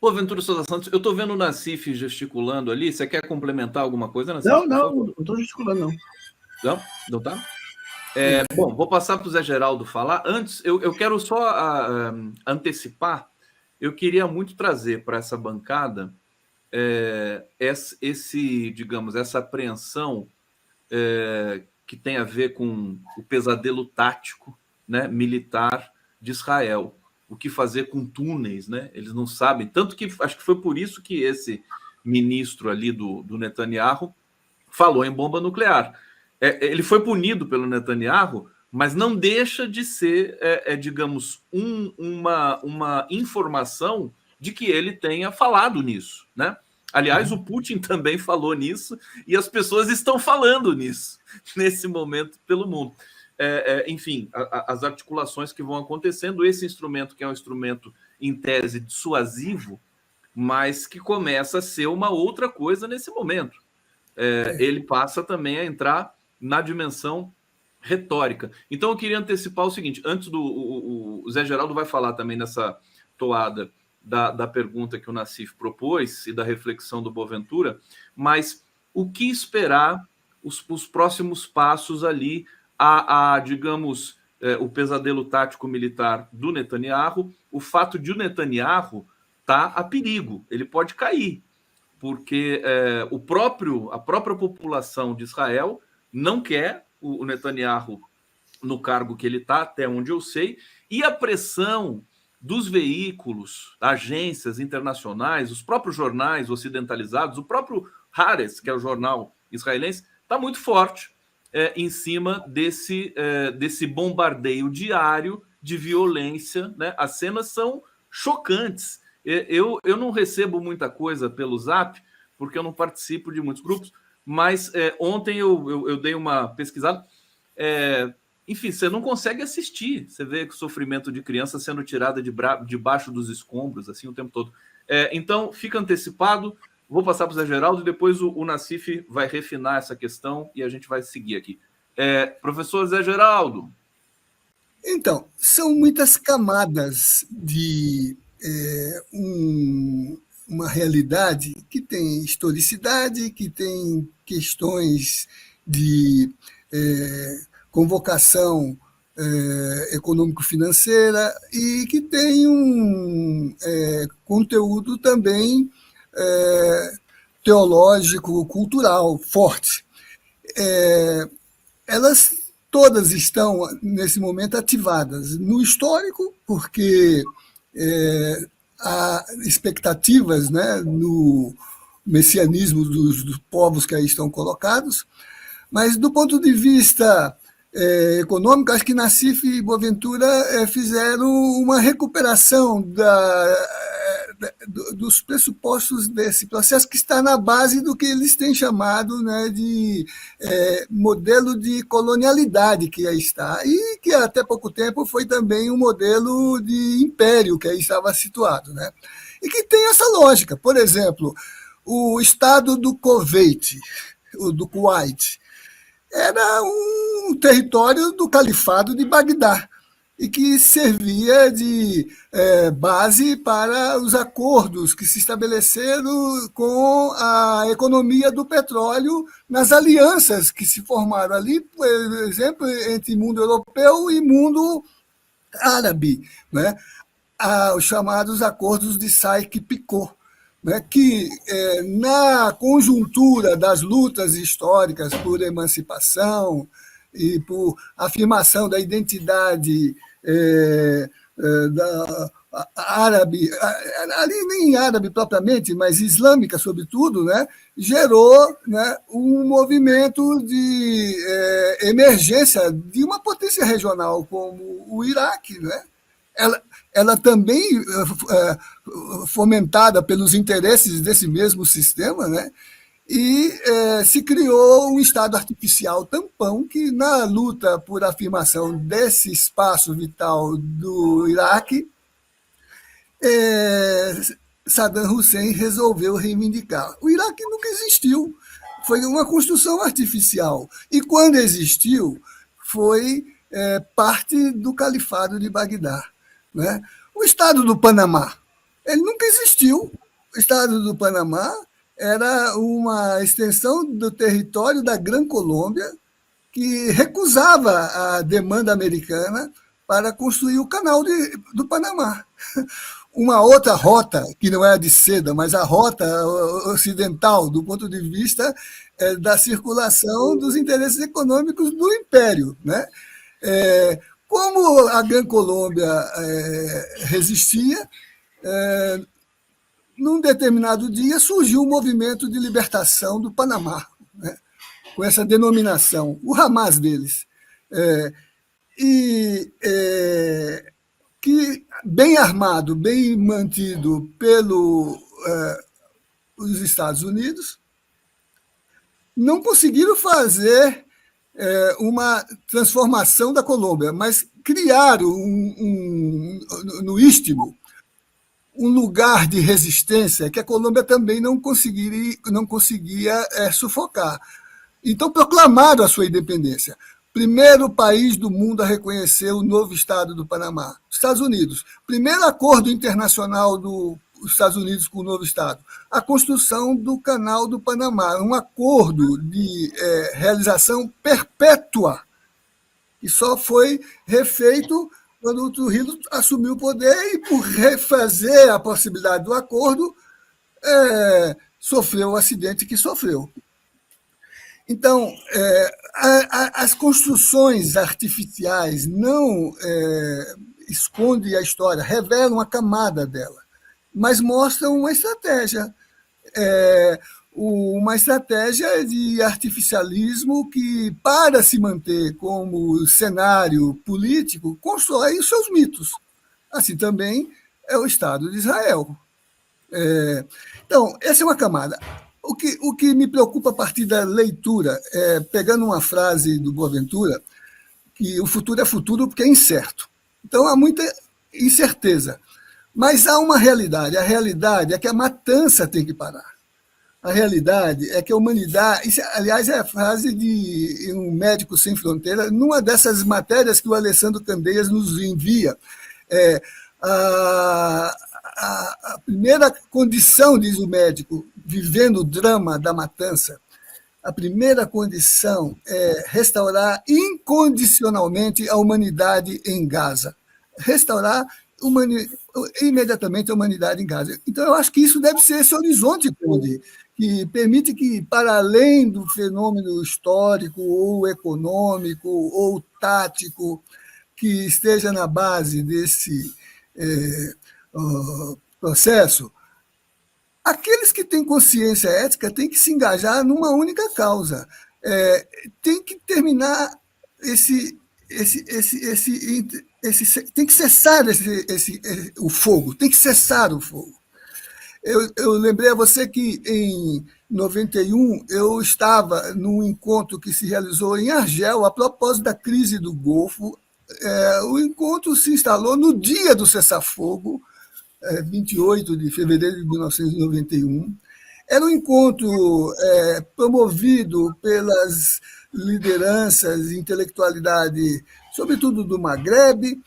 Pô, Ventura Souza Santos, eu estou vendo o Nassif gesticulando ali. Você quer complementar alguma coisa, Nassif? Não estou gesticulando, não. Não tá? Bom, vou passar para o Zé Geraldo falar. Antes, eu quero só antecipar. Eu queria muito trazer para essa bancada digamos, essa apreensão que tem a ver com o pesadelo tático, né, militar de Israel. O que fazer com túneis, né? Eles não sabem. Tanto que acho que foi por isso que esse ministro ali do Netanyahu falou em bomba nuclear. Ele foi punido pelo Netanyahu, mas não deixa de ser, digamos, uma informação de que ele tenha falado nisso, né? Aliás, o Putin também falou nisso e as pessoas estão falando nisso nesse momento pelo mundo. Enfim, as articulações que vão acontecendo, esse instrumento que é um instrumento em tese dissuasivo, mas que começa a ser uma outra coisa nesse momento. Ele passa também a entrar na dimensão retórica. Então, eu queria antecipar o seguinte, antes o Zé Geraldo vai falar também nessa toada da pergunta que o Nassif propôs e da reflexão do Boaventura, mas o que esperar os próximos passos ali, digamos, o pesadelo tático militar do Netanyahu, o fato de o Netanyahu estar a perigo, ele pode cair, porque a própria população de Israel não quer o Netanyahu no cargo que ele está, até onde eu sei, e a pressão dos veículos, agências internacionais, os próprios jornais ocidentalizados, o próprio Haaretz, que é o jornal israelense, está muito forte em cima desse bombardeio diário de violência, né? As cenas são chocantes. Eu não recebo muita coisa pelo Zap, porque eu não participo de muitos grupos, mas ontem eu dei uma pesquisada. Enfim, você não consegue assistir. Você vê o sofrimento de criança sendo tirada debaixo dos escombros, assim, o tempo todo. Então, fica antecipado. Vou passar para o Zé Geraldo e depois o Nassif vai refinar essa questão e a gente vai seguir aqui. Professor Zé Geraldo. Então, são muitas camadas de uma realidade que tem historicidade, que tem questões de convocação econômico-financeira e que tem um conteúdo também teológico, cultural, forte. Elas todas estão, nesse momento, ativadas no histórico, porque há expectativas, né, no messianismo dos povos que aí estão colocados, mas do ponto de vista econômico, acho que Nassif e Boaventura fizeram uma recuperação dos pressupostos desse processo que está na base do que eles têm chamado, né, de modelo de colonialidade que aí está, e que até pouco tempo foi também um modelo de império que aí estava situado, né? E que tem essa lógica. Por exemplo, o estado do Kuwait, do Kuwait, era um território do califado de Bagdá e que servia de base para os acordos que se estabeleceram com a economia do petróleo nas alianças que se formaram ali, por exemplo, entre mundo europeu e mundo árabe, né? Os chamados acordos de Sykes-Picot, né, que na conjuntura das lutas históricas por emancipação e por afirmação da identidade da árabe, ali nem árabe propriamente, mas islâmica sobretudo, né, gerou, né, um movimento de emergência de uma potência regional como o Iraque, né? Ela também fomentada pelos interesses desse mesmo sistema, né? E se criou um Estado artificial tampão que, na luta por afirmação desse espaço vital do Iraque, Saddam Hussein resolveu reivindicar. O Iraque nunca existiu, foi uma construção artificial. E quando existiu, foi parte do califado de Bagdá, né? O Estado do Panamá, Ele nunca existiu. O Estado do Panamá era uma extensão do território da Gran Colômbia que recusava a demanda americana para construir o canal do Panamá. Uma outra rota, que não é a de seda, mas a rota ocidental, do ponto de vista da circulação dos interesses econômicos do Império. Né? Como a Gran Colômbia resistia, num determinado dia surgiu um movimento de libertação do Panamá, né? Com essa denominação, o Hamas deles. Que, bem armado, bem mantido pelos Estados Unidos, não conseguiram fazer uma transformação da Colômbia, mas criaram no Istmo um lugar de resistência que a Colômbia também não conseguia sufocar. Então, proclamaram a sua independência. Primeiro país do mundo a reconhecer o novo Estado do Panamá, Estados Unidos. Primeiro acordo internacional dos Estados Unidos com o novo Estado, a construção do Canal do Panamá, um acordo de realização perpétua, que só foi refeito quando o Trujillo assumiu o poder e, por refazer a possibilidade do acordo, sofreu o acidente que sofreu. Então, as construções artificiais não escondem a história, revelam a camada dela, mas mostram uma estratégia de artificialismo que, para se manter como cenário político, constrói os seus mitos. Assim também é o Estado de Israel. Então, essa é uma camada. O que me preocupa a partir da leitura, pegando uma frase do Boaventura, que o futuro é futuro porque é incerto. Então, há muita incerteza. Mas há uma realidade. A realidade é que a matança tem que parar. A realidade é que a humanidade... Isso, aliás, é a frase de um Médico Sem Fronteira, numa dessas matérias que o Alessandro Candeias nos envia. A primeira condição, diz o médico, vivendo o drama da matança, a primeira condição é restaurar incondicionalmente a humanidade em Gaza. Restaurar imediatamente a humanidade em Gaza. Então, eu acho que isso deve ser esse horizonte, Conde, que permite que, para além do fenômeno histórico ou econômico ou tático que esteja na base desse processo, aqueles que têm consciência ética têm que se engajar numa única causa. Tem que terminar tem que cessar o fogo, tem que cessar o fogo. Eu lembrei a você que, em 91, eu estava num encontro que se realizou em Argel, a propósito da crise do Golfo. O encontro se instalou no dia do cessar-fogo, 28 de fevereiro de 1991. Era um encontro promovido pelas lideranças e intelectualidade, sobretudo do Maghreb,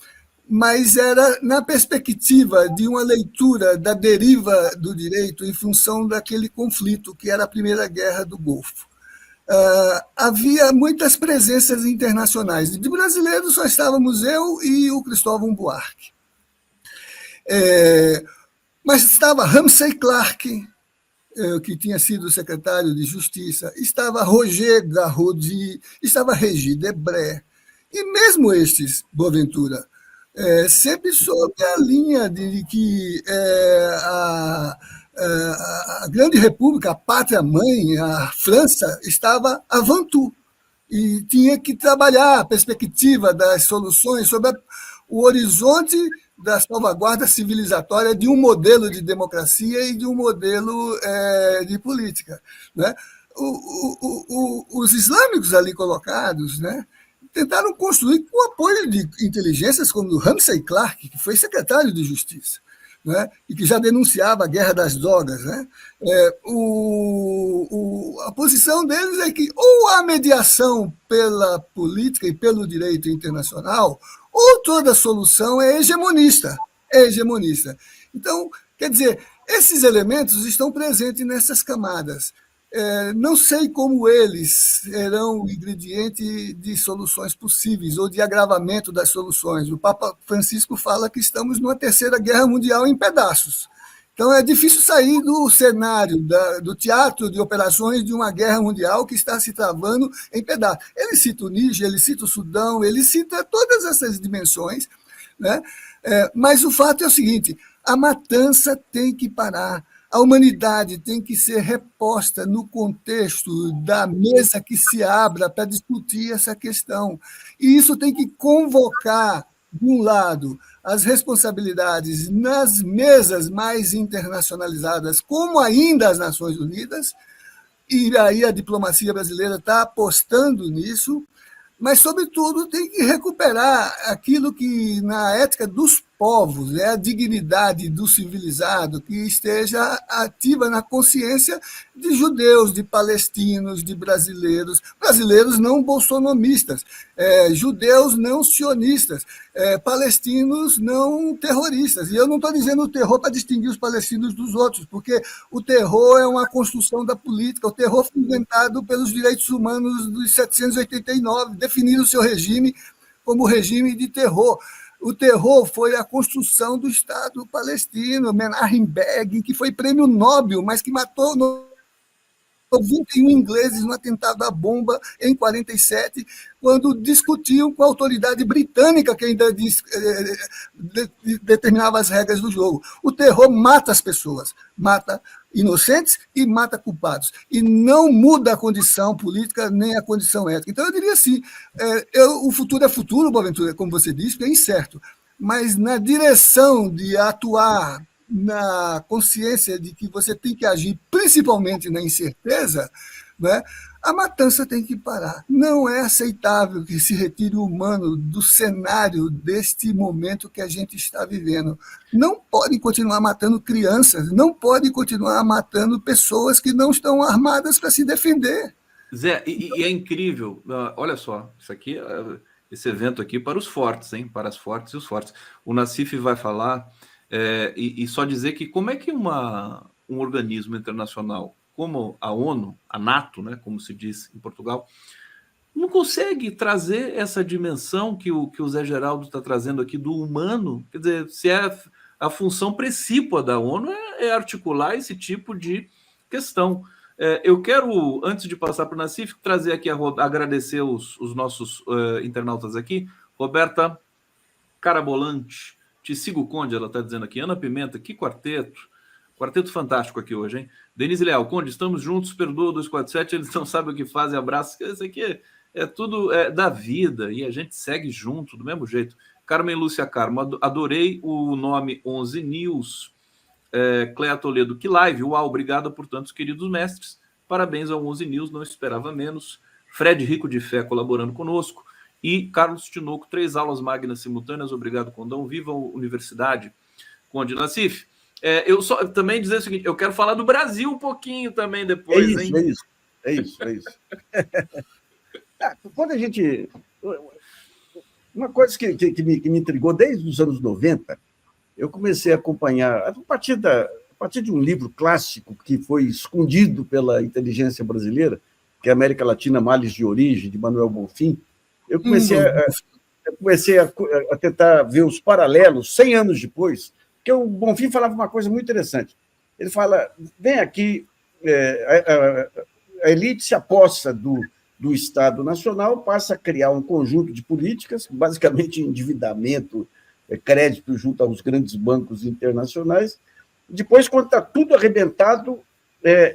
mas era na perspectiva de uma leitura da deriva do direito em função daquele conflito, que era a Primeira Guerra do Golfo. Havia muitas presenças internacionais. De brasileiros só estávamos eu e o Cristóvão Buarque. Mas estava Ramsey Clark, que tinha sido secretário de Justiça, estava Roger Garrodi, estava Régis Debray, e mesmo estes, Boaventura, sempre sob a linha de que a grande república, a pátria-mãe, a França, estava avant tout, e tinha que trabalhar a perspectiva das soluções sobre o horizonte da salvaguarda civilizatória de um modelo de democracia e de um modelo de política. Né? Os islâmicos ali colocados, né, tentaram construir com o apoio de inteligências como o Ramsey Clark, que foi secretário de Justiça, né, e que já denunciava a guerra das drogas. Né? A posição deles é que ou a mediação pela política e pelo direito internacional, ou toda solução é hegemonista. Então, Quer dizer, esses elementos estão presentes nessas camadas. Não sei como eles serão o ingrediente de soluções possíveis ou de agravamento das soluções. O Papa Francisco fala que estamos numa terceira guerra mundial em pedaços. Então é difícil sair do cenário, do teatro de operações de uma guerra mundial que está se travando em pedaços. Ele cita o Níger, ele cita o Sudão, ele cita todas essas dimensões, né? Mas o fato é o seguinte: a matança tem que parar. A humanidade tem que ser reposta no contexto da mesa que se abra para discutir essa questão. E isso tem que convocar, de um lado, as responsabilidades nas mesas mais internacionalizadas, como ainda as Nações Unidas, e aí a diplomacia brasileira está apostando nisso, mas, sobretudo, tem que recuperar aquilo que, na ética dos povos, é a dignidade do civilizado, que esteja ativa na consciência de judeus, de palestinos, de brasileiros não bolsonomistas, judeus não sionistas, palestinos não terroristas. E eu não estou dizendo o terror para distinguir os palestinos dos outros, porque o terror é uma construção da política, o terror foi inventado pelos direitos humanos dos 789, definindo o seu regime como regime de terror. O terror foi a construção do Estado palestino, Menachem Begin, que foi prêmio Nobel, mas que matou 91 ingleses no atentado à bomba em 47, quando discutiam com a autoridade britânica que ainda determinava as regras do jogo. O terror mata as pessoas, mata inocentes e mata culpados, e não muda a condição política nem a condição ética. Então, eu diria assim, o futuro é futuro, Boaventura, como você disse, é incerto, mas na direção de atuar na consciência de que você tem que agir principalmente na incerteza, né, a matança tem que parar. Não é aceitável que se retire o humano do cenário deste momento que a gente está vivendo. Não pode continuar matando crianças, não pode continuar matando pessoas que não estão armadas para se defender. Zé, e é incrível, olha só, esse evento aqui para os fortes, hein? Para as fortes e os fortes. O Nassif vai falar, e só dizer que como é que um organismo internacional como a ONU, a NATO, né, como se diz em Portugal, não consegue trazer essa dimensão que o Zé Geraldo está trazendo aqui do humano. Quer dizer, se é a função precípua da ONU é articular esse tipo de questão. Eu quero, antes de passar para o Nassif, trazer aqui, agradecer os nossos internautas aqui. Roberta Carabolante, Te Sigo Conde, ela está dizendo aqui. Ana Pimenta, que quarteto. Quarteto fantástico aqui hoje, hein? Denise Leal, Conde, estamos juntos, perdoa 247, eles não sabem o que fazem, abraço. Isso aqui é tudo da vida e a gente segue junto, do mesmo jeito. Carmen Lúcia Carmo, adorei o nome 11 News. Cléa Toledo, que live, uau, obrigada por tantos queridos mestres. Parabéns ao 11 News, não esperava menos. Fred Rico de Fé colaborando conosco. E Carlos Tinoco, 3 aulas magnas simultâneas, obrigado, Condão. Viva a Universidade, Conde. Nassif, eu só também dizer o seguinte, eu quero falar do Brasil um pouquinho também depois, hein? É isso. Quando a gente... Uma coisa que me intrigou desde os anos 90, eu comecei a acompanhar, a partir de um livro clássico que foi escondido pela inteligência brasileira, que é América Latina, Males de Origem, de Manuel Bonfim, eu comecei a tentar ver os paralelos 100 anos depois, porque o Bonfim falava uma coisa muito interessante. Ele fala, vem aqui, a elite se apossa do Estado Nacional, passa a criar um conjunto de políticas, basicamente endividamento, crédito junto aos grandes bancos internacionais. Depois, quando está tudo arrebentado,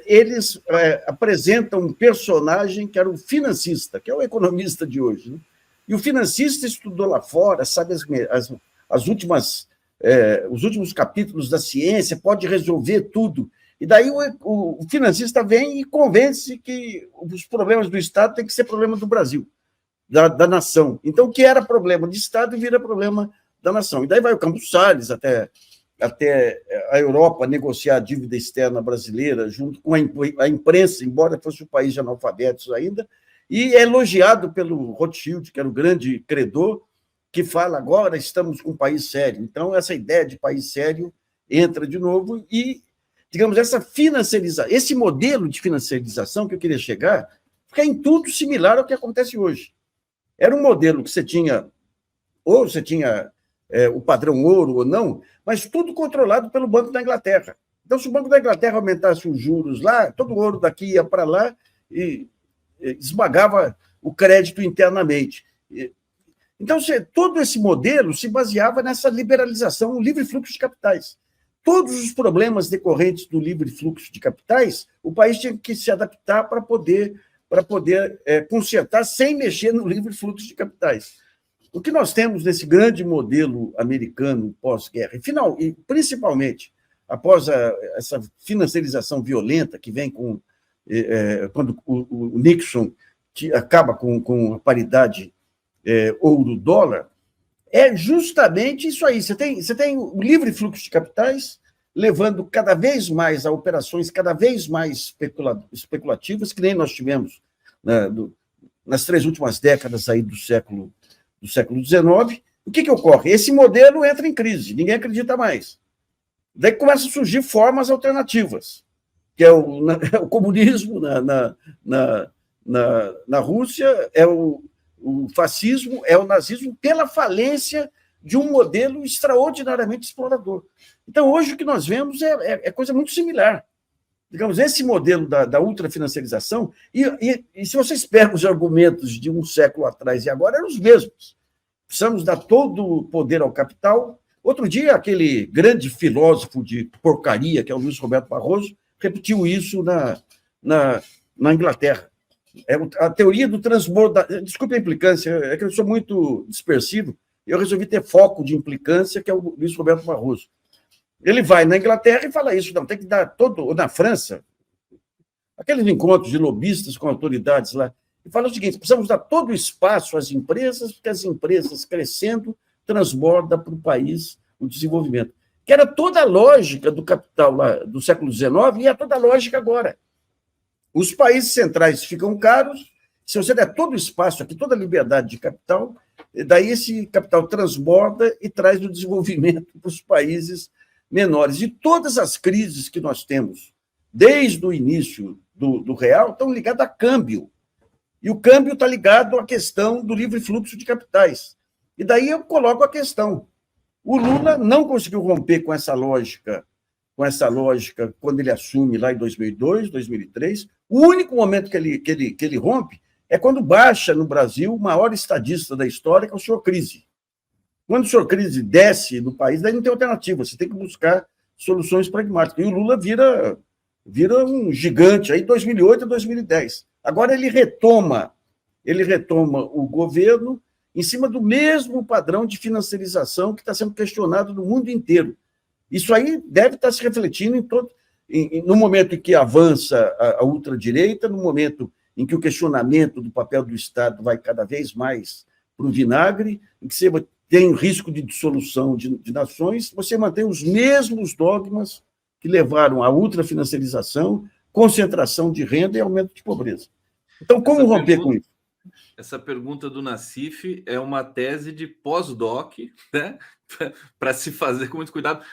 eles apresentam um personagem que era o financista, que é o economista de hoje, né? E o financista estudou lá fora, sabe as últimas... os últimos capítulos da ciência, pode resolver tudo. E daí o financista vem e convence que os problemas do Estado têm que ser problema do Brasil, da nação. Então, o que era problema de Estado vira problema da nação. E daí vai o Campos Salles até a Europa negociar a dívida externa brasileira, junto com a imprensa, embora fosse um país de analfabetos ainda, e é elogiado pelo Rothschild, que era o grande credor, que fala agora estamos com um país sério. Então, essa ideia de país sério entra de novo e, digamos, esse modelo de financiarização que eu queria chegar, fica em tudo similar ao que acontece hoje. Era um modelo que você tinha o padrão ouro ou não, mas tudo controlado pelo Banco da Inglaterra. Então, se o Banco da Inglaterra aumentasse os juros lá, todo o ouro daqui ia para lá e esmagava o crédito internamente. Então, todo esse modelo se baseava nessa liberalização, o livre fluxo de capitais. Todos os problemas decorrentes do livre fluxo de capitais, o país tinha que se adaptar para poder consertar sem mexer no livre fluxo de capitais. O que nós temos nesse grande modelo americano pós-guerra, e principalmente após essa financiarização violenta que vem quando o Nixon acaba com a paridade ouro-dólar, é justamente isso aí. Você tem o livre fluxo de capitais levando cada vez mais a operações cada vez mais especulativas, que nem nós tivemos nas 3 últimas décadas aí do século XIX. O que ocorre? Esse modelo entra em crise, ninguém acredita mais. Daí começam a surgir formas alternativas, que é o comunismo na Rússia, é o fascismo, é o nazismo, pela falência de um modelo extraordinariamente explorador. Então, hoje o que nós vemos é coisa muito similar. Digamos, esse modelo da ultrafinanciarização, e se vocês pegam os argumentos de um século atrás e agora, eram os mesmos. Precisamos dar todo o poder ao capital. Outro dia, aquele grande filósofo de porcaria, que é o Luiz Roberto Barroso, repetiu isso na Inglaterra. A teoria do transbordo. Desculpe a implicância, é que eu sou muito dispersivo, eu resolvi ter foco de implicância, que é o Luiz Roberto Barroso. Ele vai na Inglaterra e fala isso, não, tem que dar todo, ou na França, aqueles encontros de lobistas com autoridades lá, e fala o seguinte: precisamos dar todo o espaço às empresas, porque as empresas crescendo transborda para o país o desenvolvimento. Que era toda a lógica do capital lá do século XIX e é toda a lógica agora. Os países centrais ficam caros, se você der todo o espaço aqui, toda a liberdade de capital, daí esse capital transborda e traz o desenvolvimento para os países menores. E todas as crises que nós temos, desde o início do real, estão ligadas a câmbio. E o câmbio está ligado à questão do livre fluxo de capitais. E daí eu coloco a questão. O Lula não conseguiu romper com essa lógica quando ele assume lá em 2002, 2003. O único momento que ele rompe é quando baixa no Brasil o maior estadista da história, que é o senhor Crise. Quando o senhor Crise desce no país, daí não tem alternativa, você tem que buscar soluções pragmáticas. E o Lula vira um gigante aí 2008 a 2010. Agora ele retoma o governo em cima do mesmo padrão de financiarização que está sendo questionado no mundo inteiro. Isso aí deve estar se refletindo no momento em que avança a ultradireita, no momento em que o questionamento do papel do Estado vai cada vez mais para o vinagre, em que você tem risco de dissolução de nações, você mantém os mesmos dogmas que levaram à ultrafinanciarização, concentração de renda e aumento de pobreza. Então, como romper com isso? Essa pergunta do Nassif é uma tese de pós-doc, né? Para se fazer com muito cuidado.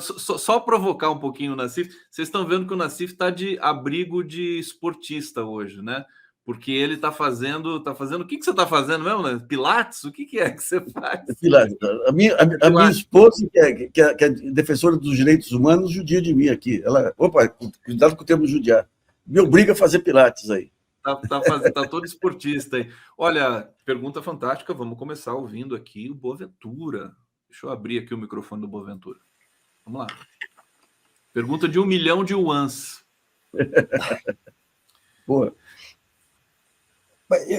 Só provocar um pouquinho o Nassif, vocês estão vendo que o Nassif está de abrigo de esportista hoje, né? Porque ele está fazendo. O que você está fazendo mesmo, né? Pilates? O que é que você faz? Pilates. A minha esposa, que é defensora dos direitos humanos, judia de mim aqui. Opa, cuidado com o termo judiar. Me obriga a fazer Pilates aí. Tá todo esportista aí. Olha, pergunta fantástica. Vamos começar ouvindo aqui o Boaventura. Deixa eu abrir aqui o microfone do Boaventura. Vamos lá. Pergunta de 1 milhão de yuans. Boa.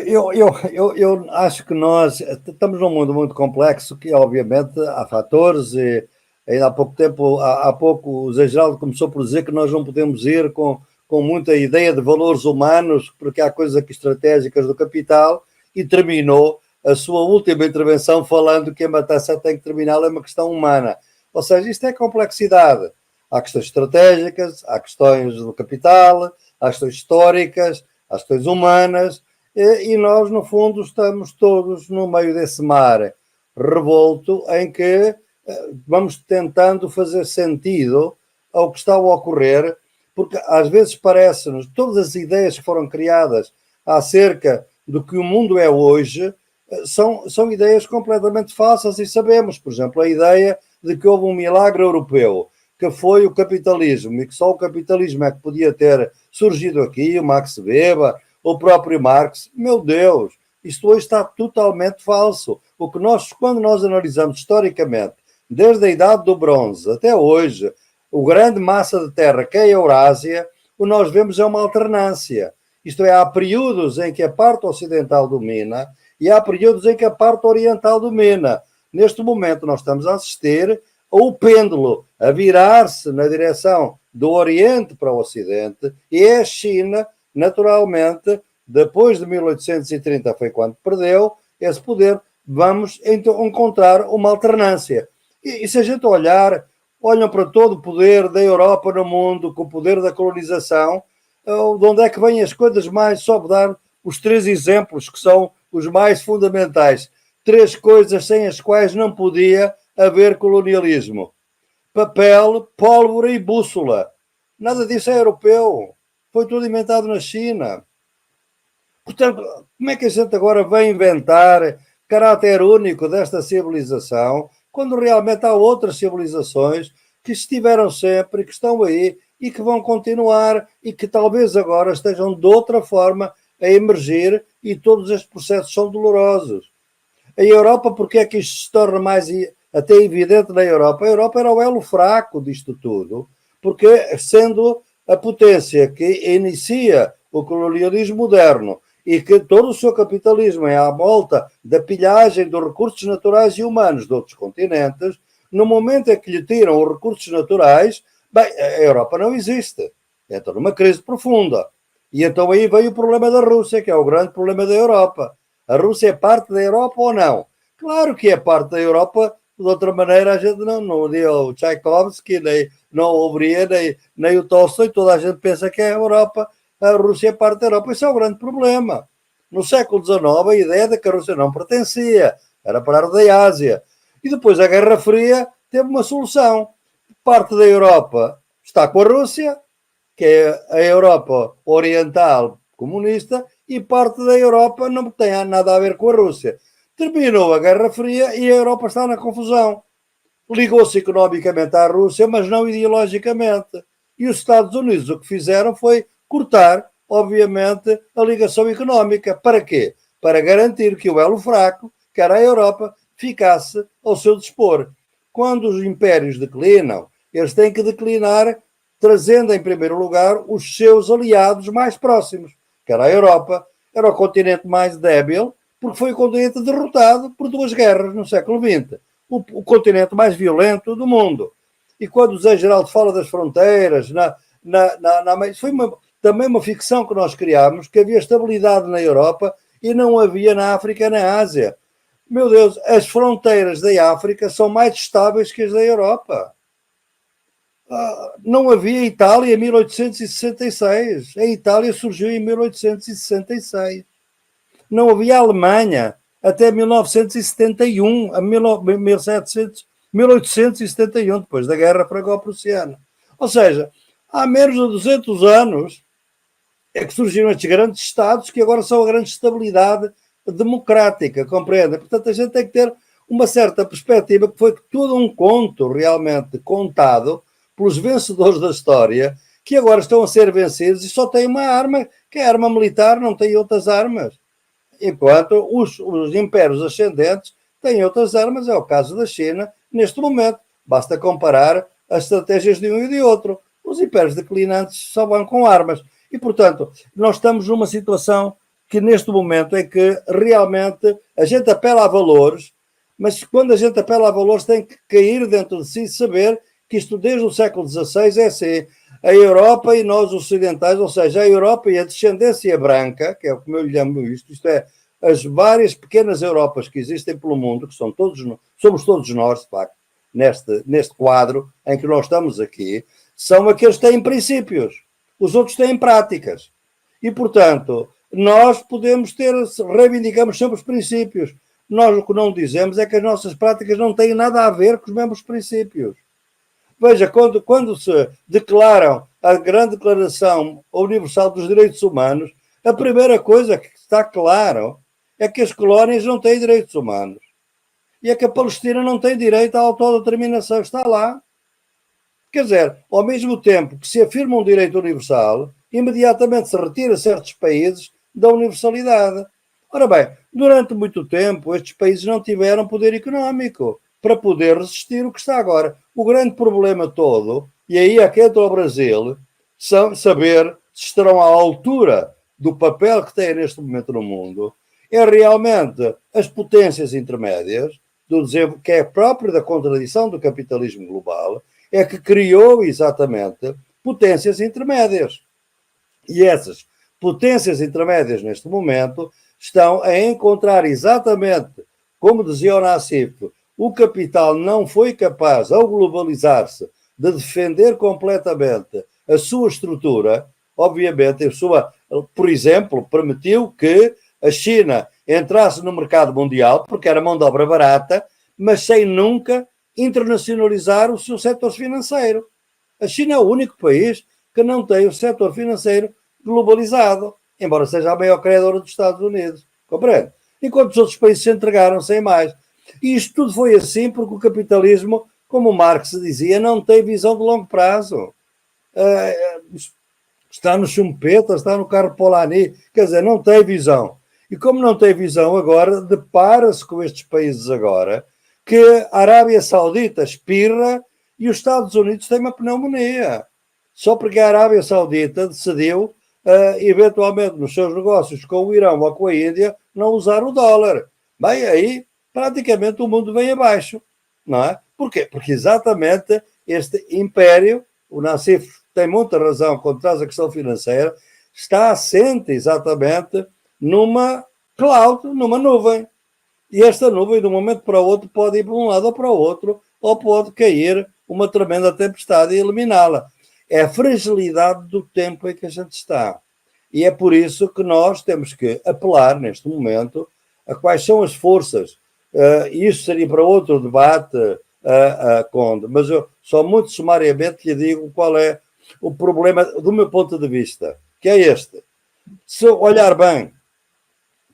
Eu acho que nós estamos num mundo muito complexo que, obviamente, há fatores e ainda há pouco o Zé Geraldo começou por dizer que nós não podemos ir com muita ideia de valores humanos, porque há coisas aqui estratégicas do capital, e terminou a sua última intervenção falando que a matança tem que terminar, é uma questão humana. Ou seja, isto é complexidade. Há questões estratégicas, há questões do capital, há questões históricas, há questões humanas, e nós, no fundo, estamos todos no meio desse mar revolto em que vamos tentando fazer sentido ao que está a ocorrer, porque às vezes parece-nos todas as ideias que foram criadas acerca do que o mundo é hoje são ideias completamente falsas, e sabemos, por exemplo, a ideia de que houve um milagre europeu, que foi o capitalismo, e que só o capitalismo é que podia ter surgido aqui, o Max Weber, o próprio Marx. Meu Deus, isto hoje está totalmente falso. Quando nós analisamos historicamente, desde a Idade do Bronze até hoje, o grande massa de terra que é a Eurásia, o que nós vemos é uma alternância. Isto é, há períodos em que a parte ocidental domina e há períodos em que a parte oriental domina. Neste momento nós estamos a assistir ao pêndulo a virar-se na direção do Oriente para o Ocidente, e é a China, naturalmente, depois de 1830 foi quando perdeu esse poder. Vamos então encontrar uma alternância. E se a gente olham para todo o poder da Europa no mundo, com o poder da colonização, de onde é que vêm as coisas mais? Só vou dar os 3 exemplos que são os mais fundamentais. 3 coisas sem as quais não podia haver colonialismo: papel, pólvora e bússola. Nada disso é europeu. Foi tudo inventado na China. Portanto, como é que a gente agora vai inventar caráter único desta civilização, quando realmente há outras civilizações que estiveram sempre, que estão aí e que vão continuar, e que talvez agora estejam de outra forma a emergir, e todos estes processos são dolorosos. A Europa, porque é que isto se torna mais até evidente na Europa? A Europa era o elo fraco disto tudo, porque sendo a potência que inicia o colonialismo moderno e que todo o seu capitalismo é à volta da pilhagem dos recursos naturais e humanos de outros continentes, no momento em que lhe tiram os recursos naturais, bem, a Europa não existe. Entra numa crise profunda. E então aí veio o problema da Rússia, que é o grande problema da Europa. A Rússia é parte da Europa ou não? Claro que é parte da Europa. De outra maneira, a gente não diz o Tchaikovsky, não o Brienne, nem o Tolstói, toda a gente pensa que é a Europa. A Rússia é parte da Europa. Isso é o grande problema. No século XIX, a ideia de que a Rússia não pertencia, era parte da Ásia. E depois a Guerra Fria teve uma solução. Parte da Europa está com a Rússia, que é a Europa oriental comunista, e parte da Europa não tem nada a ver com a Rússia. Terminou a Guerra Fria e a Europa está na confusão. Ligou-se economicamente à Rússia, mas não ideologicamente. E os Estados Unidos o que fizeram foi cortar, obviamente, a ligação económica. Para quê? Para garantir que o elo fraco, que era a Europa, ficasse ao seu dispor. Quando os impérios declinam, eles têm que declinar trazendo em primeiro lugar os seus aliados mais próximos, que era a Europa. Era o continente mais débil, porque foi o continente derrotado por 2 guerras no século XX. O continente mais violento do mundo. E quando o Zé Geraldo fala das fronteiras, foi também uma ficção que nós criámos, que havia estabilidade na Europa e não havia na África e na Ásia. Meu Deus, as fronteiras da África são mais estáveis que as da Europa. Não havia Itália em 1866. A Itália surgiu em 1866. Não havia Alemanha até 1971, a 1871, depois da Guerra Franco-Prussiana. Ou seja, há menos de 200 anos é que surgiram estes grandes Estados que agora são a grande estabilidade democrática, compreende? Portanto, a gente tem que ter uma certa perspectiva, que foi todo um conto realmente contado pelos vencedores da história, que agora estão a ser vencidos e só têm uma arma, que é a arma militar, não têm outras armas. Enquanto os impérios ascendentes têm outras armas, é o caso da China, neste momento. Basta comparar as estratégias de um e de outro. Os impérios declinantes só vão com armas. E, portanto, nós estamos numa situação que, neste momento, é que realmente a gente apela a valores, mas quando a gente apela a valores tem que cair dentro de si e saber que isto, desde o século XVI, é assim. A Europa e nós ocidentais, ou seja, a Europa e a descendência branca, que é como eu lhe chamo isto é, as várias pequenas Europas que existem pelo mundo, que somos todos nós, de facto, neste quadro em que nós estamos aqui, são aqueles que têm princípios, os outros têm práticas. E, portanto, nós reivindicamos sempre os princípios, nós o que não dizemos é que as nossas práticas não têm nada a ver com os mesmos princípios. Veja, quando se declaram a grande Declaração Universal dos Direitos Humanos, a primeira coisa que está claro é que as colónias não têm direitos humanos. E é que a Palestina não tem direito à autodeterminação. Está lá. Quer dizer, ao mesmo tempo que se afirma um direito universal, imediatamente se retira certos países da universalidade. Ora bem, durante muito tempo estes países não tiveram poder económico para poder resistir o que está agora. O grande problema todo, e aí é que entra o Brasil, são saber se estarão à altura do papel que têm neste momento no mundo, é realmente as potências intermédias, que é próprio da contradição do capitalismo global, é que criou exatamente potências intermédias. E essas potências intermédias, neste momento, estão a encontrar exatamente, como dizia o Nassif, o capital não foi capaz, ao globalizar-se, de defender completamente a sua estrutura, obviamente, por exemplo, permitiu que a China entrasse no mercado mundial, porque era mão de obra barata, mas sem nunca internacionalizar o seu setor financeiro. A China é o único país que não tem o setor financeiro globalizado, embora seja a maior credora dos Estados Unidos. Compreende? Enquanto os outros países se entregaram sem mais. E isto tudo foi assim porque o capitalismo, como Marx dizia, não tem visão de longo prazo. Está no Schumpeter, está no carro Polanyi, quer dizer, não tem visão. E como não tem visão agora, depara-se com estes países agora, que a Arábia Saudita espirra e os Estados Unidos têm uma pneumonia. Só porque a Arábia Saudita decidiu, eventualmente, nos seus negócios com o Irão ou com a Índia, não usar o dólar. Bem, aí praticamente o mundo vem abaixo. Não é? Porquê? Porque exatamente este império, o Nassif tem muita razão quando traz a questão financeira, está assente exatamente numa cloud, numa nuvem. E esta nuvem, de um momento para o outro, pode ir para um lado ou para o outro, ou pode cair uma tremenda tempestade e eliminá-la. É a fragilidade do tempo em que a gente está. E é por isso que nós temos que apelar, neste momento, a quais são as forças. Isso seria para outro debate, Conde, mas eu só muito sumariamente lhe digo qual é o problema do meu ponto de vista, que é este. Se olhar bem,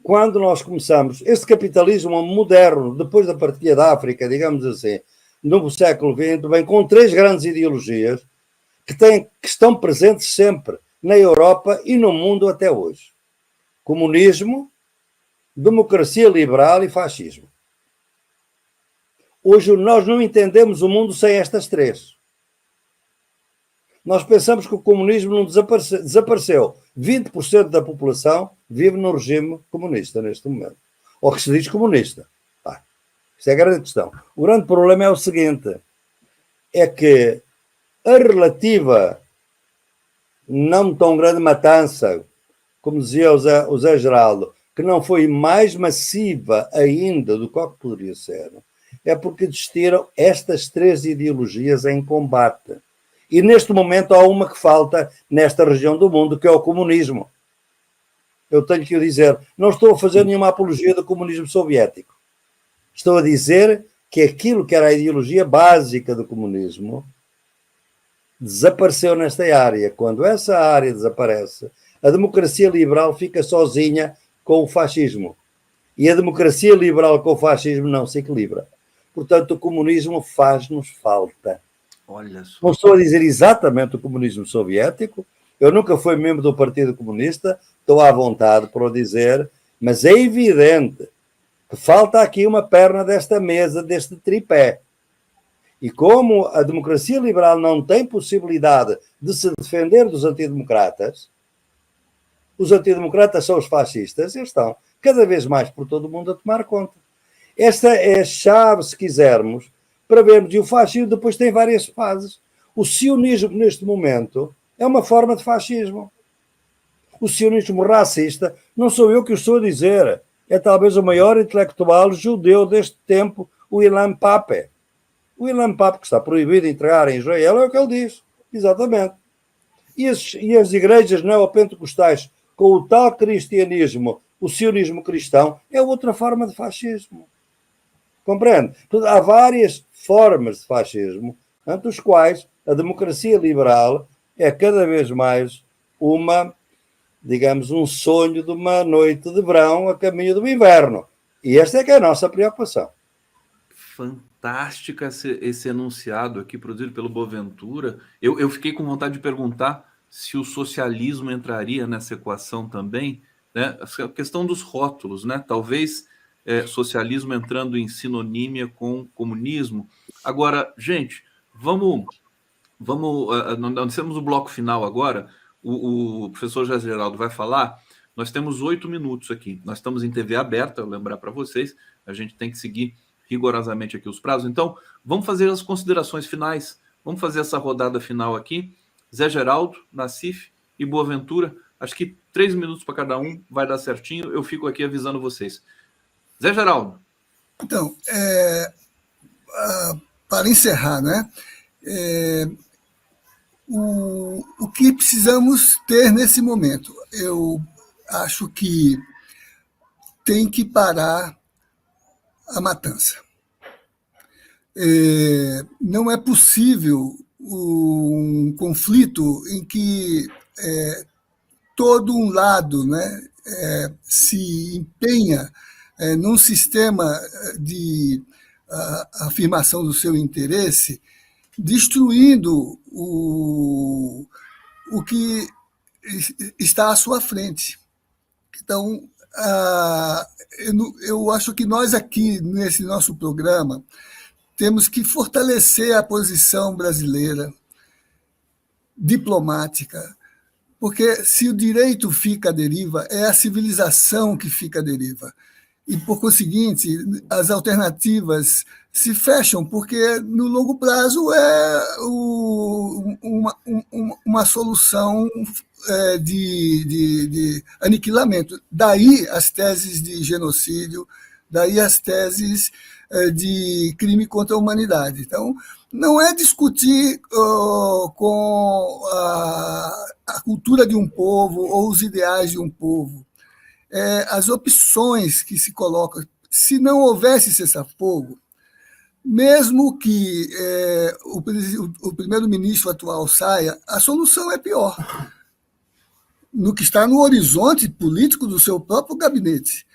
quando nós começamos, este capitalismo moderno, depois da partilha da África, digamos assim, no século XX, vem com 3 grandes ideologias que estão presentes sempre na Europa e no mundo até hoje. Comunismo, democracia liberal e fascismo. Hoje nós não entendemos o mundo sem estas 3. Nós pensamos que o comunismo não desapareceu. 20% da população vive no regime comunista neste momento. Ou que se diz comunista. Isto é a grande questão. O grande problema é o seguinte, é que a relativa não tão grande matança, como dizia o Zé Geraldo, que não foi mais massiva ainda do que poderia ser, é porque existiram estas 3 ideologias em combate. E neste momento há uma que falta nesta região do mundo, que é o comunismo. Eu tenho que o dizer, não estou a fazer nenhuma apologia do comunismo soviético. Estou a dizer que aquilo que era a ideologia básica do comunismo desapareceu nesta área. Quando essa área desaparece, a democracia liberal fica sozinha com o fascismo. E a democracia liberal com o fascismo não se equilibra. Portanto, o comunismo faz-nos falta. Olha só. Não estou a dizer exatamente o comunismo soviético, eu nunca fui membro do Partido Comunista, estou à vontade para o dizer, mas é evidente que falta aqui uma perna desta mesa, deste tripé. E como a democracia liberal não tem possibilidade de se defender dos antidemocratas, os antidemocratas são os fascistas, eles estão cada vez mais por todo o mundo a tomar conta. Esta é a chave, se quisermos, para vermos, e o fascismo depois tem várias fases. O sionismo, neste momento, é uma forma de fascismo. O sionismo racista, não sou eu que o estou a dizer, é talvez o maior intelectual judeu deste tempo, o Ilan Pappé. O Ilan Pappé, que está proibido de entregar em Israel, é o que ele diz, exatamente. E as igrejas neopentecostais, com o tal cristianismo o sionismo cristão é outra forma de fascismo. Compreende? Portanto, há várias formas de fascismo, entre os quais a democracia liberal é cada vez mais digamos, um sonho de uma noite de verão a caminho do inverno. E esta é que é a nossa preocupação. Fantástico esse enunciado aqui, produzido pelo Boaventura. Eu fiquei com vontade de perguntar se o socialismo entraria nessa equação também, né? A questão dos rótulos, né? Talvez socialismo entrando em sinonímia com comunismo. Agora, gente, nós temos o bloco final agora. O professor José Geraldo vai falar. Nós temos 8 minutos aqui. Nós estamos em TV aberta, eu lembrar para vocês. A gente tem que seguir rigorosamente aqui os prazos. Então, vamos fazer as considerações finais. Vamos fazer essa rodada final aqui. Zé Geraldo, Nassif e Boaventura. Acho que 3 minutos para cada um vai dar certinho. Eu fico aqui avisando vocês. Zé Geraldo. Então, para encerrar, né? O que precisamos ter nesse momento? Eu acho que tem que parar a matança. Não é possível um conflito em que todo um lado, né, se empenha num sistema de afirmação do seu interesse, destruindo o que está à sua frente. Então, eu acho que nós aqui, nesse nosso programa, temos que fortalecer a posição brasileira, diplomática, porque se o direito fica à deriva, é a civilização que fica à deriva. E, por conseguinte, as alternativas se fecham, porque no longo prazo é uma solução de aniquilamento. Daí as teses de genocídio, daí as teses de crime contra a humanidade. Então, não é discutir com a cultura de um povo ou os ideais de um povo. As opções que se colocam. Se não houvesse cessar-fogo, mesmo que o primeiro-ministro atual saia, a solução é pior, no que está no horizonte político do seu próprio gabinete.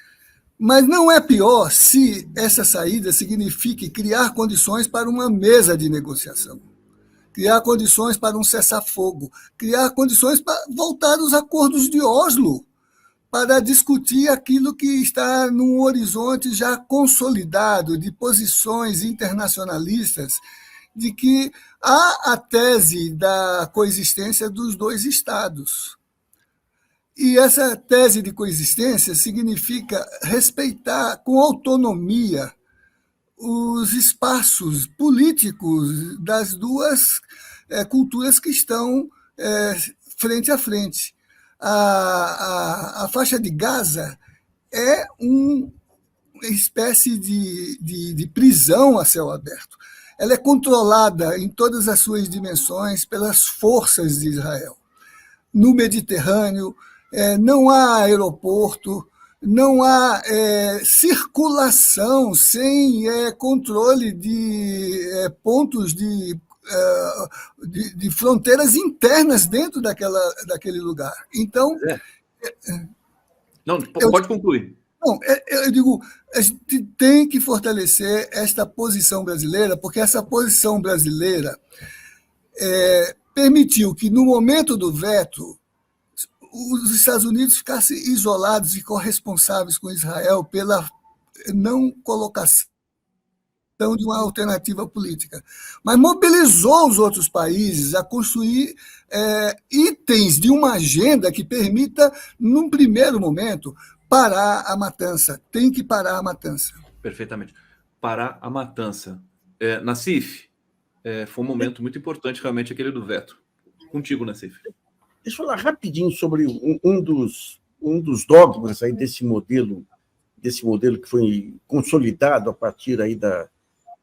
Mas não é pior se essa saída signifique criar condições para uma mesa de negociação, criar condições para um cessar-fogo, criar condições para voltar aos acordos de Oslo, para discutir aquilo que está num horizonte já consolidado de posições internacionalistas, de que há a tese da coexistência dos dois Estados. E essa tese de coexistência significa respeitar com autonomia os espaços políticos das duas culturas que estão frente a frente. A faixa de Gaza é uma espécie de prisão a céu aberto. Ela é controlada em todas as suas dimensões pelas forças de Israel. No Mediterrâneo, não há aeroporto, não há circulação sem controle de pontos de fronteiras internas dentro daquele lugar. Então... Não, pode concluir. Não, eu digo, a gente tem que fortalecer esta posição brasileira, porque essa posição brasileira permitiu que, no momento do veto, os Estados Unidos ficassem isolados e corresponsáveis com Israel pela não colocação de uma alternativa política, mas mobilizou os outros países a construir itens de uma agenda que permita, num primeiro momento, parar a matança. Tem que parar a matança. Perfeitamente. Parar a matança. Nassif, foi um momento muito importante, realmente, aquele do veto. Contigo, Nassif. Deixa eu falar rapidinho sobre um dos dogmas aí desse modelo que foi consolidado a partir aí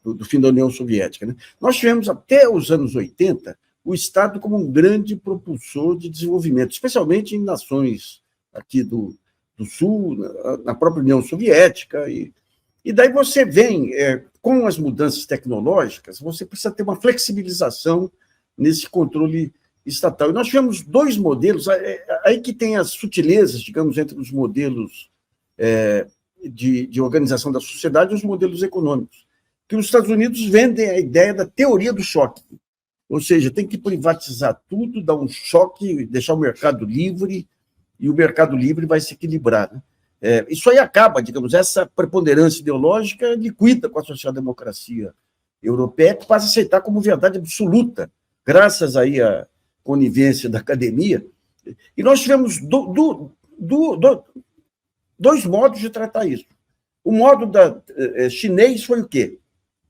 do fim da União Soviética, né? Nós tivemos, até os anos 80, o Estado como um grande propulsor de desenvolvimento, especialmente em nações aqui do Sul, na própria União Soviética. E daí você vem, com as mudanças tecnológicas, você precisa ter uma flexibilização nesse controle estatal. E nós tivemos dois modelos, aí que tem as sutilezas, digamos, entre os modelos de organização da sociedade e os modelos econômicos, que os Estados Unidos vendem a ideia da teoria do choque, ou seja, tem que privatizar tudo, dar um choque, deixar o mercado livre, e o mercado livre vai se equilibrar, né? Isso aí acaba, digamos, essa preponderância ideológica liquida com a social-democracia europeia, que passa a aceitar como verdade absoluta, graças aí à conivência da academia. E nós tivemos dois modos de tratar isso. O modo chinês foi o quê?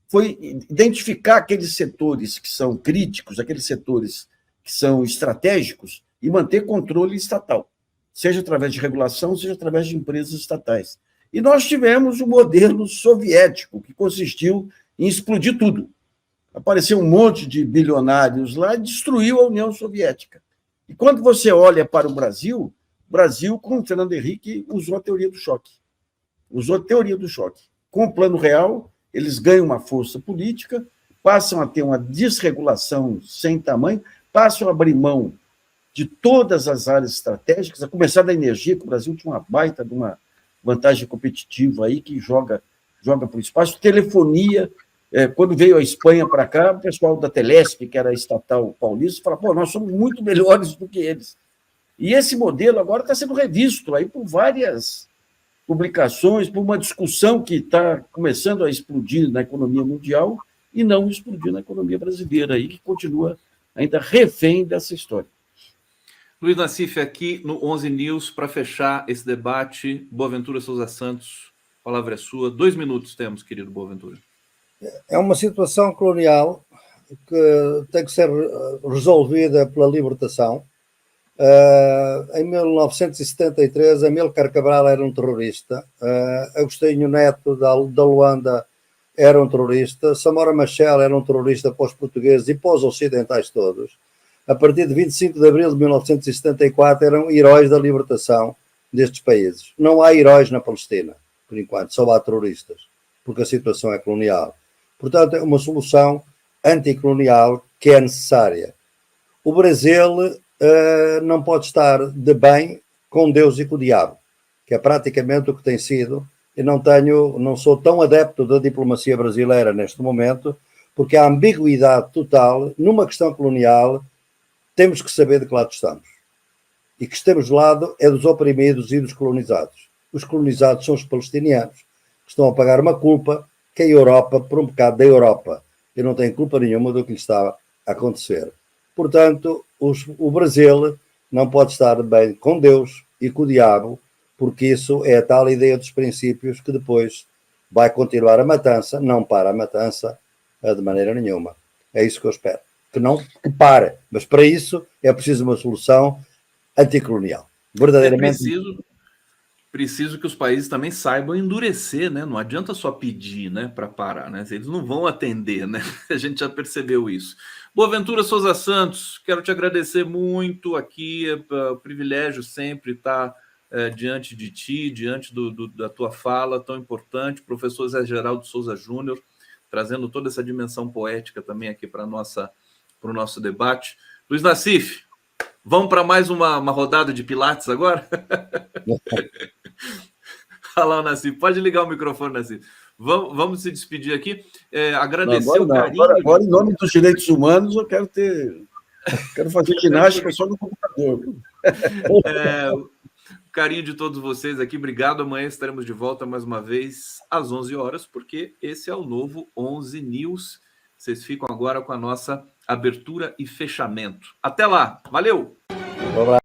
Foi identificar aqueles setores que são críticos, aqueles setores que são estratégicos, e manter controle estatal, seja através de regulação, seja através de empresas estatais. E nós tivemos o modelo soviético, que consistiu em explodir tudo. Apareceu um monte de bilionários lá e destruiu a União Soviética. E quando você olha para o Brasil, com o Fernando Henrique, usou a teoria do choque. Com o Plano Real, eles ganham uma força política, passam a ter uma desregulação sem tamanho, passam a abrir mão de todas as áreas estratégicas, a começar da energia, que o Brasil tinha uma baita de uma vantagem competitiva aí, que joga para o espaço. Telefonia, quando veio a Espanha para cá, o pessoal da Telesp, que era a estatal paulista, falou, pô, nós somos muito melhores do que eles. E esse modelo agora está sendo revisto aí por várias publicações, por uma discussão que está começando a explodir na economia mundial e não explodir na economia brasileira, aí, que continua ainda refém dessa história. Luiz Nassif, aqui no 11 News, para fechar esse debate, Boaventura Souza Santos, a palavra é sua. 2 minutos temos, querido Boaventura. É uma situação colonial que tem que ser resolvida pela libertação. Em 1973, Amílcar Cabral era um terrorista, Agostinho Neto da Luanda era um terrorista, Samora Machel era um terrorista para os portugueses e para os ocidentais todos. A partir de 25 de abril de 1974 eram heróis da libertação destes países. Não há heróis na Palestina, por enquanto, só há terroristas, porque a situação é colonial. Portanto, é uma solução anticolonial que é necessária. O Brasil não pode estar de bem com Deus e com o diabo, que é praticamente o que tem sido. Eu não sou tão adepto da diplomacia brasileira neste momento, porque há ambiguidade total numa questão colonial. Temos que saber de que lado estamos. E que estamos do lado é dos oprimidos e dos colonizados. Os colonizados são os palestinianos, que estão a pagar uma culpa que a Europa, por um bocado da Europa, e não tem culpa nenhuma do que lhe está a acontecer. Portanto, o Brasil não pode estar bem com Deus e com o diabo, porque isso é a tal ideia dos princípios que depois vai continuar a matança, não para a matança de maneira nenhuma. É isso que eu espero. Que pare. Mas para isso é preciso uma solução anticolonial. Verdadeiramente. Preciso que os países também saibam endurecer, né? Não adianta só pedir, né, para parar, né? Eles não vão atender, né? A gente já percebeu isso. Boaventura Souza Santos, quero te agradecer muito aqui, o privilégio sempre estar diante de ti, diante da tua fala tão importante. Professor Zé Geraldo Souza Júnior, trazendo toda essa dimensão poética também aqui para o nosso debate. Luiz Nassif, vamos para mais uma rodada de Pilates agora? Olha lá o Nassif, pode ligar o microfone, Nassif. Vamos se despedir aqui. Agradecer o carinho. Agora, em nome dos direitos humanos, eu quero fazer ginástica só no computador. O carinho de todos vocês aqui. Obrigado. Amanhã estaremos de volta mais uma vez às 11 horas, porque esse é o novo 11 News. Vocês ficam agora com a nossa abertura e fechamento. Até lá. Valeu! Um abraço.